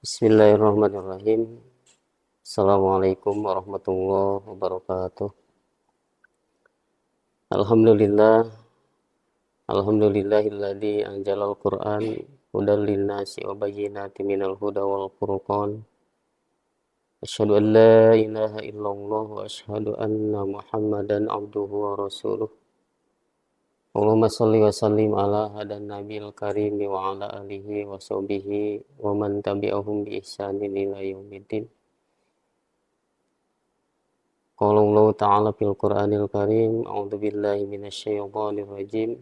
Bismillahirrahmanirrahim. Assalamualaikum warahmatullahi wabarakatuh. Alhamdulillah, alhamdulillahilladzi anzalal Qur'an hudal linnasi wa bayyinatin minal huda wal furqan. Asyhadu an la ilaha illallah wa asyhadu anna Muhammadan abduhu wa rasuluh. Allahumma shalli wa sallim ala hadan nabiyil karim wa ala alihi wa sahbihi wa man tabi'ahum bi ihsanin ila yaumiddin. Qala Allah Ta'ala fil Qur'anil Karim, A'udzu billahi minasyaitonir rajim.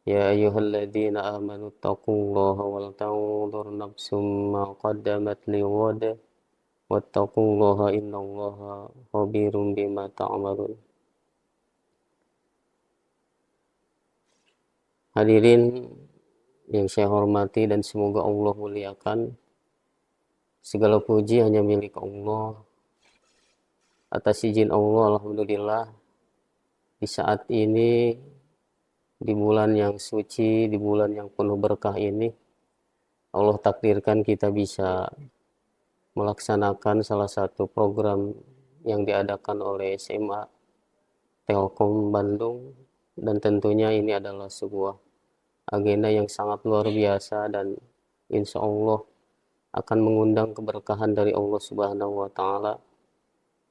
Ya ayyuhalladzina amanu taqullaha wal tanzur nafsum ma qaddamat lighad wattaqullaha innallaha khabirum bima ta'malun. Hadirin yang saya hormati dan semoga Allah muliakan, segala puji hanya milik Allah. Atas izin Allah, alhamdulillah, di saat ini, di bulan yang suci, di bulan yang penuh berkah ini, Allah takdirkan kita bisa melaksanakan salah satu program yang diadakan oleh SMA Telkom Bandung, dan tentunya ini adalah sebuah agenda yang sangat luar biasa dan insya Allah akan mengundang keberkahan dari Allah Subhanahu wa Ta'ala,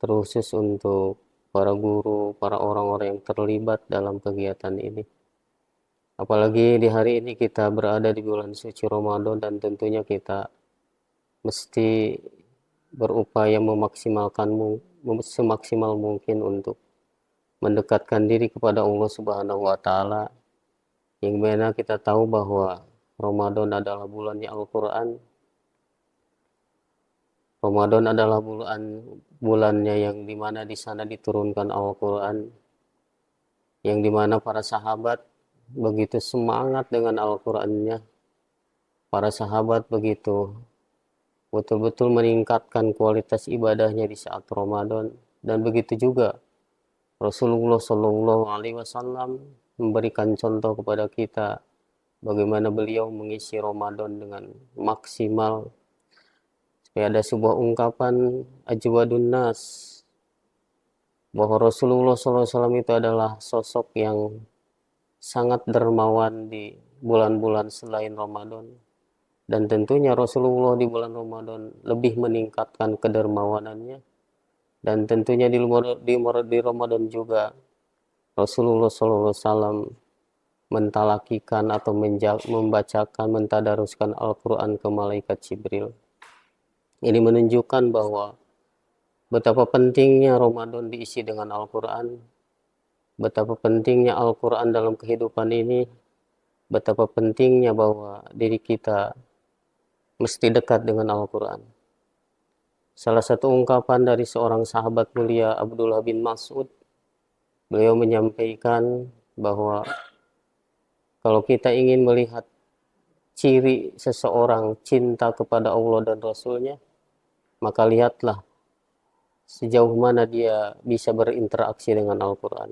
terkhusus untuk para guru, para orang-orang yang terlibat dalam kegiatan ini. Apalagi di hari ini kita berada di bulan suci Ramadan dan tentunya kita mesti berupaya semaksimal mungkin untuk mendekatkan diri kepada Allah Subhanahu wa Ta'ala, yang mana kita tahu bahwa Ramadan adalah bulannya Al-Quran. Ramadan adalah bulannya yang dimana di sana diturunkan Al-Quran, yang dimana para sahabat begitu semangat dengan Al-Qurannya. Para sahabat begitu betul-betul meningkatkan kualitas ibadahnya di saat Ramadan, dan begitu juga Rasulullah Shallallahu Alaihi Wasallam memberikan contoh kepada kita bagaimana beliau mengisi Ramadan dengan maksimal. Supaya ada sebuah ungkapan ajwadun nas, bahwa Rasulullah SAW itu adalah sosok yang sangat dermawan di bulan-bulan selain Ramadan. Dan tentunya Rasulullah di bulan Ramadan lebih meningkatkan kedermawanannya. Dan tentunya di Ramadan juga Rasulullah SAW mentalakikan atau membacakan, mentadaruskan Al-Quran ke malaikat Jibril. Ini menunjukkan bahwa betapa pentingnya Ramadan diisi dengan Al-Quran, betapa pentingnya Al-Quran dalam kehidupan ini, betapa pentingnya bahwa diri kita mesti dekat dengan Al-Quran. Salah satu ungkapan dari seorang sahabat mulia, Abdullah bin Mas'ud, beliau menyampaikan bahwa kalau kita ingin melihat ciri seseorang cinta kepada Allah dan Rasulnya, maka lihatlah sejauh mana dia bisa berinteraksi dengan Al-Quran.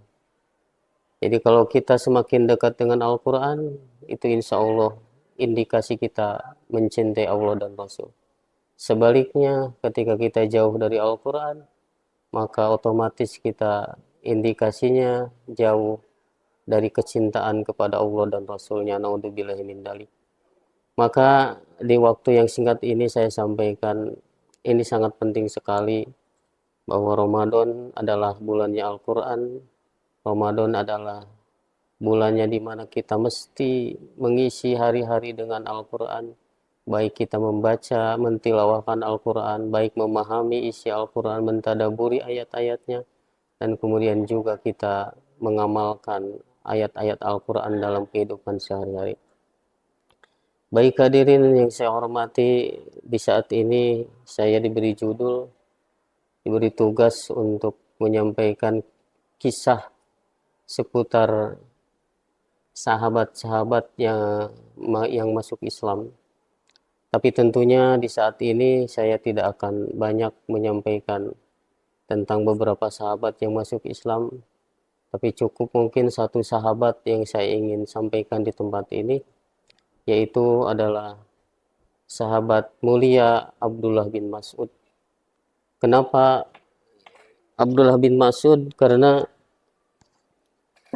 Jadi kalau kita semakin dekat dengan Al-Quran, itu insya Allah indikasi kita mencintai Allah dan Rasul. Sebaliknya, ketika kita jauh dari Al-Quran, maka otomatis kita indikasinya jauh dari kecintaan kepada Allah dan Rasulnya. Naudzubillahi min dzalik. Maka di waktu yang singkat ini saya sampaikan, ini sangat penting sekali bahwa Ramadan adalah bulannya Al-Quran. Ramadan adalah bulannya di mana kita mesti mengisi hari-hari dengan Al-Quran. Baik kita membaca, mentilawahkan Al-Quran, baik memahami isi Al-Quran, mentadaburi ayat-ayatnya, dan kemudian juga kita mengamalkan ayat-ayat Al-Quran dalam kehidupan sehari-hari. Baik hadirin yang saya hormati, di saat ini saya diberi tugas untuk menyampaikan kisah seputar sahabat-sahabat yang masuk Islam. Tapi tentunya di saat ini saya tidak akan banyak menyampaikan tentang beberapa sahabat yang masuk Islam, tapi cukup mungkin satu sahabat yang saya ingin sampaikan di tempat ini, yaitu adalah sahabat mulia Abdullah bin Mas'ud. Kenapa Abdullah bin Mas'ud? Karena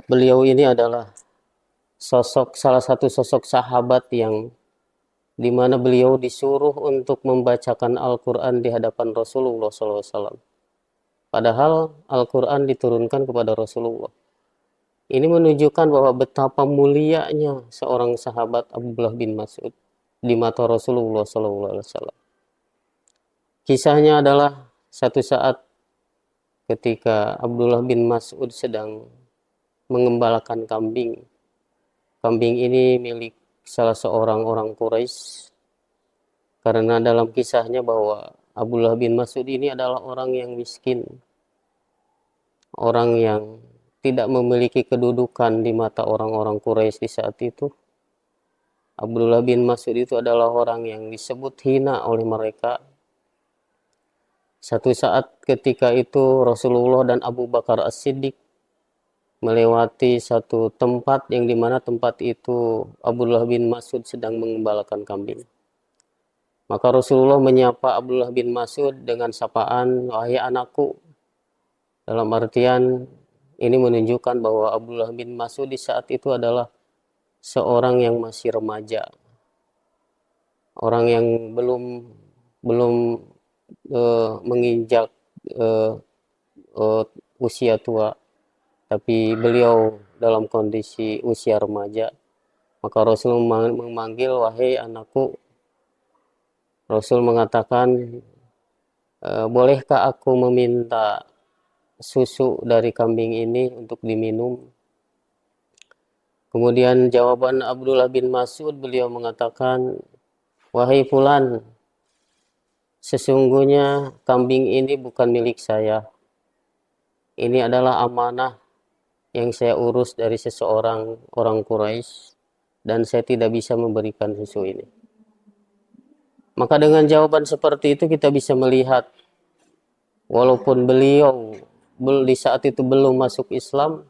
beliau ini adalah salah satu sosok sahabat yang dimana beliau disuruh untuk membacakan Al-Quran di hadapan Rasulullah SAW. Padahal Al-Quran diturunkan kepada Rasulullah. Ini menunjukkan bahwa betapa mulianya seorang sahabat Abdullah bin Mas'ud di mata Rasulullah SAW. Kisahnya adalah satu saat ketika Abdullah bin Mas'ud sedang mengembalakan kambing. Kambing ini milik salah seorang orang Quraisy. Karena dalam kisahnya bahwa Abdullah bin Mas'ud ini adalah orang yang miskin. Orang yang tidak memiliki kedudukan di mata orang-orang Quraisy di saat itu. Abdullah bin Mas'ud itu adalah orang yang disebut hina oleh mereka. Satu saat ketika itu Rasulullah dan Abu Bakar As-Siddiq melewati satu tempat yang dimana tempat itu Abdullah bin Mas'ud sedang mengembalakan kambing. Maka Rasulullah menyapa Abdullah bin Mas'ud dengan sapaan, "Wahai anakku." Dalam artian ini menunjukkan bahwa Abdullah bin Mas'ud di saat itu adalah seorang yang masih remaja. Orang yang belum belum menginjak usia tua, tapi beliau dalam kondisi usia remaja. Maka Rasul memanggil, "Wahai anakku." Rasul mengatakan, "Bolehkah aku meminta susu dari kambing ini untuk diminum?" Kemudian jawaban Abdullah bin Mas'ud, beliau mengatakan, "Wahai fulan, sesungguhnya kambing ini bukan milik saya. Ini adalah amanah yang saya urus dari seseorang orang Quraisy dan saya tidak bisa memberikan susu ini." Maka dengan jawaban seperti itu kita bisa melihat walaupun beliau di saat itu belum masuk Islam,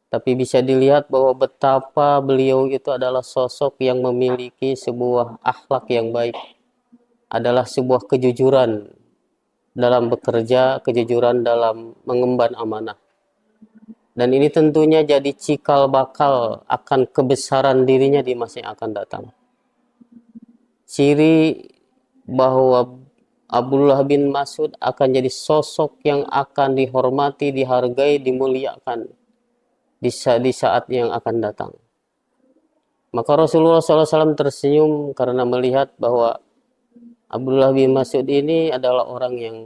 tapi bisa dilihat bahwa betapa beliau itu adalah sosok yang memiliki sebuah akhlak yang baik, adalah sebuah kejujuran dalam bekerja, kejujuran dalam mengemban amanah. Dan ini tentunya jadi cikal bakal akan kebesaran dirinya di masa yang akan datang. Ciri bahwa Abdullah bin Mas'ud akan jadi sosok yang akan dihormati, dihargai, dimuliakan di saat yang akan datang. Maka Rasulullah SAW tersenyum karena melihat bahwa Abdullah bin Mas'ud ini adalah orang yang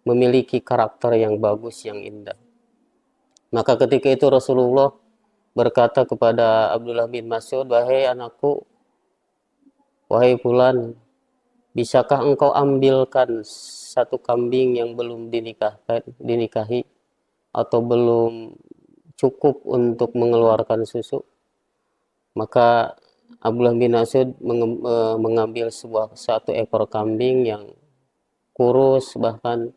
memiliki karakter yang bagus, yang indah. Maka ketika itu Rasulullah berkata kepada Abdullah bin Mas'ud, "Wahai anakku, wahai fulan, bisakah engkau ambilkan satu kambing yang belum dinikahi atau belum cukup untuk mengeluarkan susu?" Maka Abdullah bin Mas'ud mengambil satu ekor kambing yang kurus, bahkan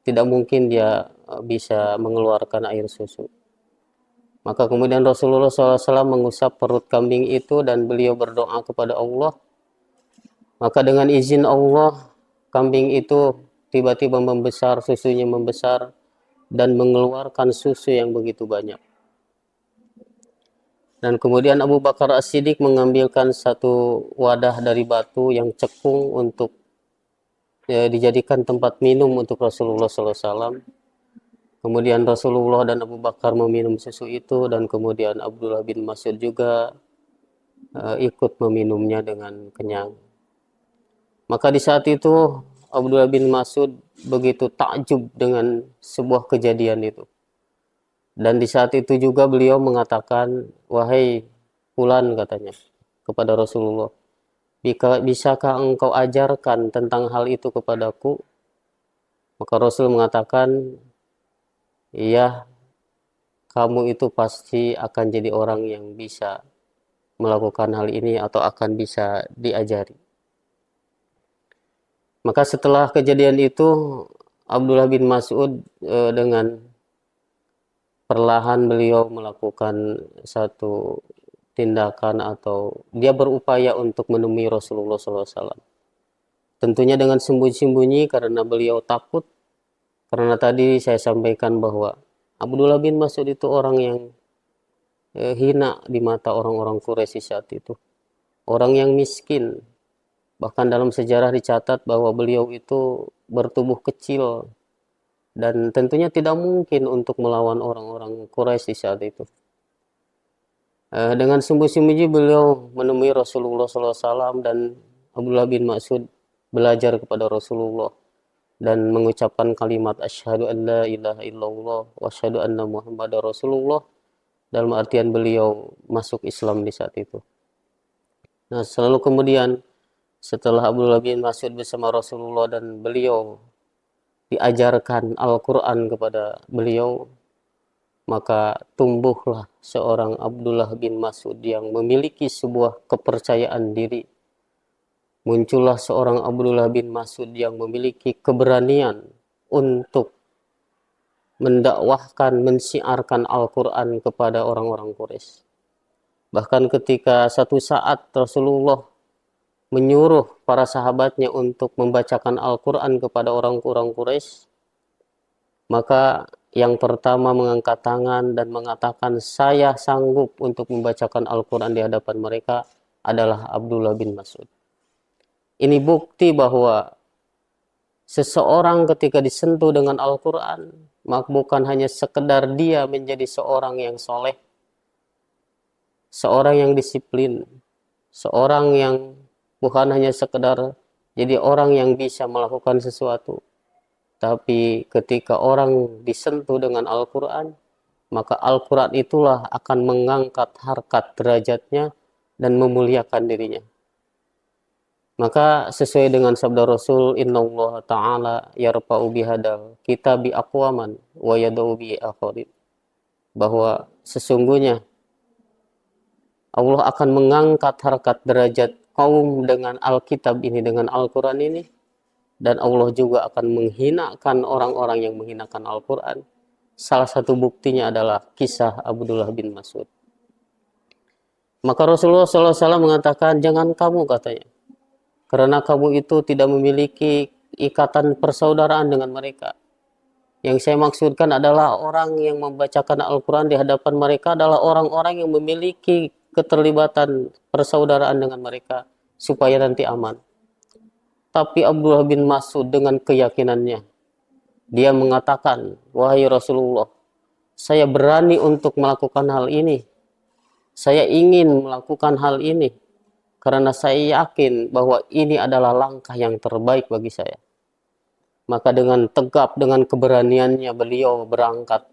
tidak mungkin dia bisa mengeluarkan air susu. Maka kemudian Rasulullah SAW mengusap perut kambing itu dan beliau berdoa kepada Allah. Maka dengan izin Allah, kambing itu tiba-tiba membesar, susunya membesar dan mengeluarkan susu yang begitu banyak. Dan kemudian Abu Bakar As-Siddiq mengambilkan satu wadah dari batu yang cekung untuk dijadikan tempat minum untuk Rasulullah SAW. Kemudian Rasulullah dan Abu Bakar meminum susu itu, dan kemudian Abdullah bin Mas'ud juga ikut meminumnya dengan kenyang. Maka di saat itu Abdullah bin Mas'ud begitu takjub dengan sebuah kejadian itu. Dan di saat itu juga beliau mengatakan, "Wahai fulan," katanya kepada Rasulullah, "bisakah engkau ajarkan tentang hal itu kepadaku?" Maka Rasul mengatakan, "Iya, kamu itu pasti akan jadi orang yang bisa melakukan hal ini atau akan bisa diajari." Maka setelah kejadian itu, Abdullah bin Mas'ud dengan perlahan beliau melakukan satu tindakan atau dia berupaya untuk menemui Rasulullah SAW. Tentunya dengan sembunyi-sembunyi karena beliau takut, karena tadi saya sampaikan bahwa Abdullah bin Mas'ud itu orang yang hina di mata orang-orang Quraisy saat itu. Orang yang miskin. Bahkan dalam sejarah dicatat bahwa beliau itu bertubuh kecil dan tentunya tidak mungkin untuk melawan orang-orang Quraisy saat itu. Dengan sembunyi-sembunyi beliau menemui Rasulullah SAW dan Abdullah bin Mas'ud belajar kepada Rasulullah dan mengucapkan kalimat asyhadu an la ilaha illallah wa asyhadu anna muhammadar rasulullah, dalam artian beliau masuk Islam di saat itu. Nah, selalu kemudian setelah Abdullah bin Mas'ud bersama Rasulullah dan beliau diajarkan Al-Quran kepada beliau, maka tumbuhlah seorang Abdullah bin Mas'ud yang memiliki sebuah kepercayaan diri. Muncullah seorang Abdullah bin Mas'ud yang memiliki keberanian untuk mendakwahkan, mensiarkan Al-Quran kepada orang-orang Quraisy. Bahkan ketika satu saat Rasulullah menyuruh para sahabatnya untuk membacakan Al-Quran kepada orang-orang Quraisy, maka yang pertama mengangkat tangan dan mengatakan saya sanggup untuk membacakan Al-Quran di hadapan mereka adalah Abdullah bin Mas'ud. Ini bukti bahwa seseorang ketika disentuh dengan Al-Quran, maka bukan hanya sekedar dia menjadi seorang yang soleh, seorang yang disiplin, seorang yang bukan hanya sekedar jadi orang yang bisa melakukan sesuatu, tapi ketika orang disentuh dengan Al-Quran, maka Al-Quran itulah akan mengangkat harkat derajatnya dan memuliakan dirinya. Maka sesuai dengan sabda Rasul, innallaha ta'ala yarfa'u bihadal kitabi aqwaman wa yada'u bi akharin, bahwa sesungguhnya Allah akan mengangkat harkat derajat kaum dengan Alkitab ini, dengan Al-Quran ini, dan Allah juga akan menghinakan orang-orang yang menghinakan Al-Quran. Salah satu buktinya adalah kisah Abdullah bin Mas'ud. Maka Rasulullah SAW mengatakan, jangan kamu, katanya, karena kamu itu tidak memiliki ikatan persaudaraan dengan mereka. Yang saya maksudkan adalah orang yang membacakan Al-Quran di hadapan mereka adalah orang-orang yang memiliki keterlibatan persaudaraan dengan mereka, supaya nanti aman. Tapi Abdullah bin Mas'ud dengan keyakinannya, dia mengatakan, wahai Rasulullah, saya berani untuk melakukan hal ini. Saya ingin melakukan hal ini karena saya yakin bahwa ini adalah langkah yang terbaik bagi saya. Maka dengan tegap, dengan keberaniannya beliau berangkat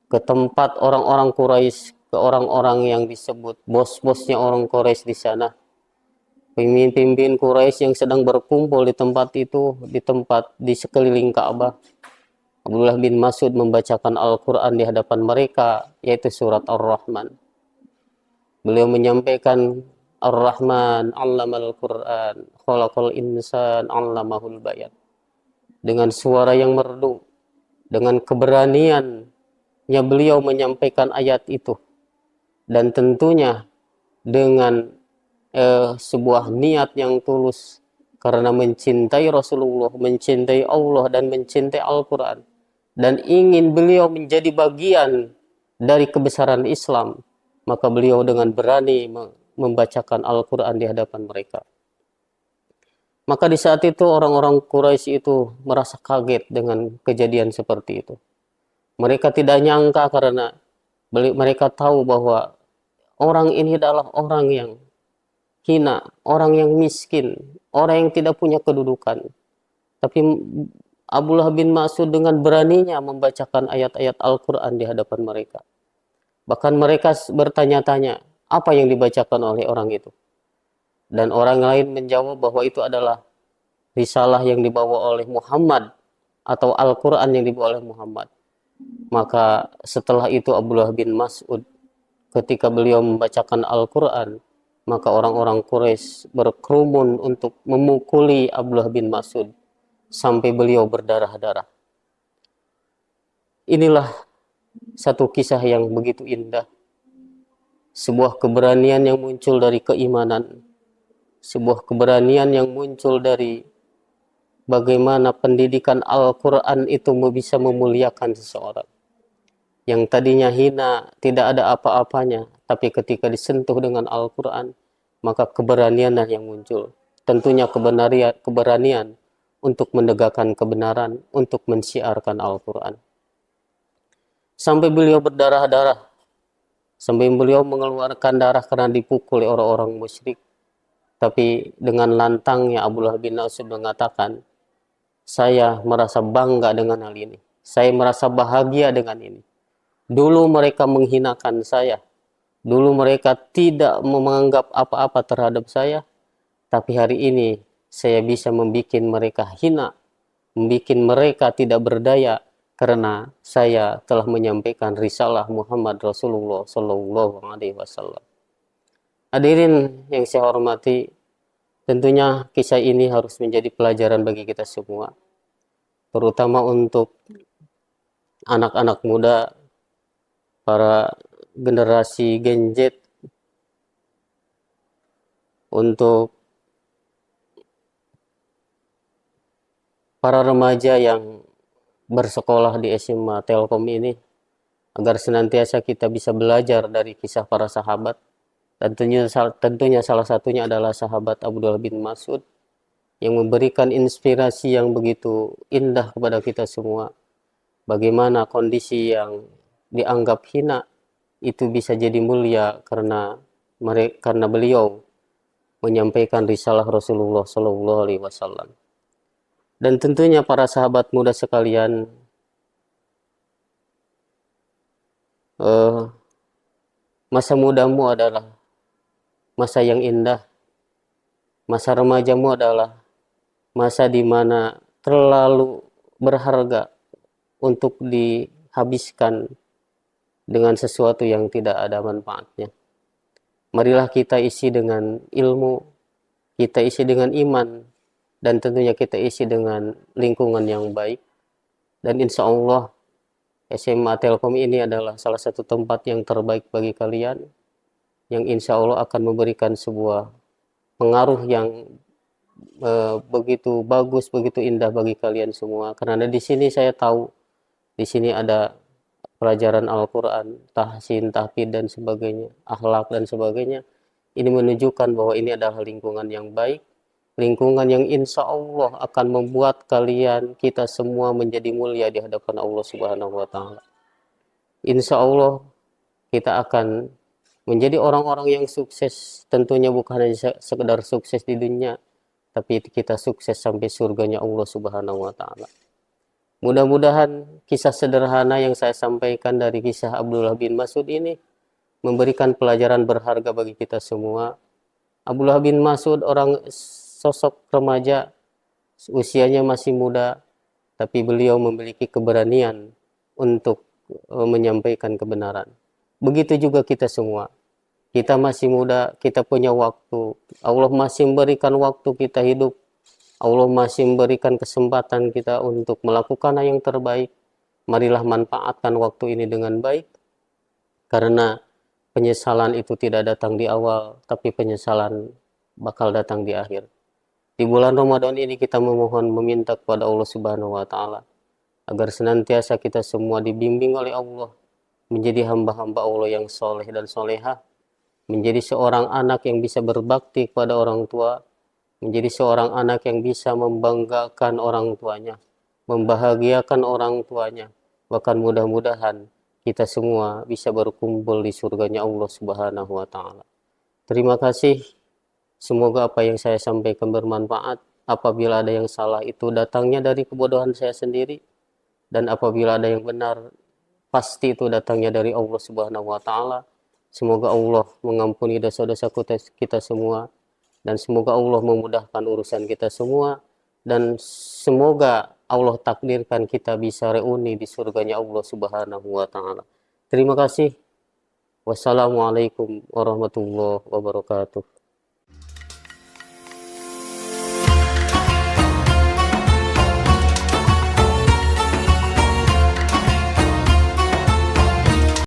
ke tempat orang-orang Quraisy, ke orang-orang yang disebut bos-bosnya orang Quraisy di sana. Pemimpin Quraisy yang sedang berkumpul di tempat itu, di sekeliling Ka'bah. Abdullah bin Mas'ud membacakan Al-Quran di hadapan mereka, yaitu surat Ar-Rahman. Beliau menyampaikan, Ar-Rahman 'allamal Qur'an, khalaqal insan 'allamahul bayan. Dengan suara yang merdu, dengan keberaniannya beliau menyampaikan ayat itu. Dan tentunya dengan sebuah niat yang tulus karena mencintai Rasulullah, mencintai Allah dan mencintai Al-Quran, dan ingin beliau menjadi bagian dari kebesaran Islam, maka beliau dengan berani membacakan Al-Quran di hadapan mereka. Maka di saat itu orang-orang Quraisy itu merasa kaget dengan kejadian seperti itu. Mereka tidak nyangka karena mereka tahu bahwa orang ini adalah orang yang hina, orang yang miskin, orang yang tidak punya kedudukan. Tapi Abdullah bin Mas'ud dengan beraninya membacakan ayat-ayat Al-Quran di hadapan mereka. Bahkan mereka bertanya-tanya, apa yang dibacakan oleh orang itu? Dan orang lain menjawab bahwa itu adalah risalah yang dibawa oleh Muhammad atau Al-Quran yang dibawa oleh Muhammad. Maka setelah itu Abdullah bin Mas'ud, ketika beliau membacakan Al-Quran, maka orang-orang Quraisy berkerumun untuk memukuli Abdullah bin Mas'ud sampai beliau berdarah-darah. Inilah satu kisah yang begitu indah. sebuah keberanian yang muncul dari keimanan, sebuah keberanian yang muncul dari bagaimana pendidikan Al-Quran itu bisa memuliakan seseorang. Yang tadinya hina, tidak ada apa-apanya, tapi ketika disentuh dengan Al-Quran, maka keberanian yang muncul. Tentunya keberanian untuk menegakkan kebenaran, untuk mensiarkan Al-Quran. Sampai beliau berdarah-darah, sampai beliau mengeluarkan darah karena dipukul oleh orang-orang musyrik. Tapi dengan lantangnya Abdullah bin Mas'ud mengatakan, saya merasa bangga dengan hal ini. Saya merasa bahagia dengan ini. Dulu mereka menghinakan saya. Dulu mereka tidak menganggap apa-apa terhadap saya. Tapi hari ini saya bisa membuat mereka hina. Membuat mereka tidak berdaya. Karena saya telah menyampaikan risalah Muhammad Rasulullah Sallallahu Alaihi Wasallam. Hadirin yang saya hormati, tentunya kisah ini harus menjadi pelajaran bagi kita semua. Terutama untuk anak-anak muda, para generasi Gen Z, untuk para remaja yang bersekolah di SMA Telkom ini, agar senantiasa kita bisa belajar dari kisah para sahabat. Tentunya salah satunya adalah sahabat Abdullah bin Mas'ud yang memberikan inspirasi yang begitu indah kepada kita semua. Bagaimana kondisi yang dianggap hina itu bisa jadi mulia karena beliau menyampaikan risalah Rasulullah Sallallahu Alaihi Wasallam. Dan tentunya para sahabat muda sekalian, masa mudamu adalah masa yang indah. Masa remajamu adalah masa di mana terlalu berharga untuk dihabiskan dengan sesuatu yang tidak ada manfaatnya. Marilah kita isi dengan ilmu, kita isi dengan iman, dan tentunya kita isi dengan lingkungan yang baik. Dan insya Allah SMA Telkom ini adalah salah satu tempat yang terbaik bagi kalian, yang insya Allah akan memberikan sebuah pengaruh yang begitu bagus, begitu indah bagi kalian semua. Karena di sini saya tahu, di sini ada pelajaran Al-Quran, tahsin, tahfidz, dan sebagainya, akhlak, dan sebagainya. Ini menunjukkan bahwa ini adalah lingkungan yang baik, lingkungan yang insya Allah akan membuat kalian, kita semua menjadi mulia di hadapan Allah Subhanahu wa Ta'ala. Insya Allah kita akan menjadi orang-orang yang sukses, tentunya bukan hanya sekedar sukses di dunia, tapi kita sukses sampai surganya Allah Subhanahu wa Ta'ala. Mudah-mudahan kisah sederhana yang saya sampaikan dari kisah Abdullah bin Mas'ud ini memberikan pelajaran berharga bagi kita semua. Abdullah bin Mas'ud orang sosok remaja, usianya masih muda, tapi beliau memiliki keberanian untuk menyampaikan kebenaran. Begitu juga kita semua. Kita masih muda, kita punya waktu. Allah masih memberikan waktu kita hidup. Allah masih memberikan kesempatan kita untuk melakukan yang terbaik. Marilah manfaatkan waktu ini dengan baik. Karena penyesalan itu tidak datang di awal, tapi penyesalan bakal datang di akhir. Di bulan Ramadan ini kita meminta kepada Allah Subhanahu wa Ta'ala agar senantiasa kita semua dibimbing oleh Allah menjadi hamba-hamba Allah yang soleh dan solehah, menjadi seorang anak yang bisa berbakti kepada orang tua, menjadi seorang anak yang bisa membanggakan orang tuanya, membahagiakan orang tuanya. Bahkan mudah-mudahan kita semua bisa berkumpul di surganya Allah Subhanahu wa Ta'ala. Terima kasih. Semoga apa yang saya sampaikan bermanfaat. Apabila ada yang salah, itu datangnya dari kebodohan saya sendiri. Dan apabila ada yang benar, pasti itu datangnya dari Allah Subhanahu wa Ta'ala. Semoga Allah mengampuni dosa-dosa kita semua. Dan semoga Allah memudahkan urusan kita semua. Dan semoga Allah takdirkan kita bisa reuni di surganya Allah Subhanahu wa Ta'ala. Terima kasih. Wassalamualaikum warahmatullahi wabarakatuh.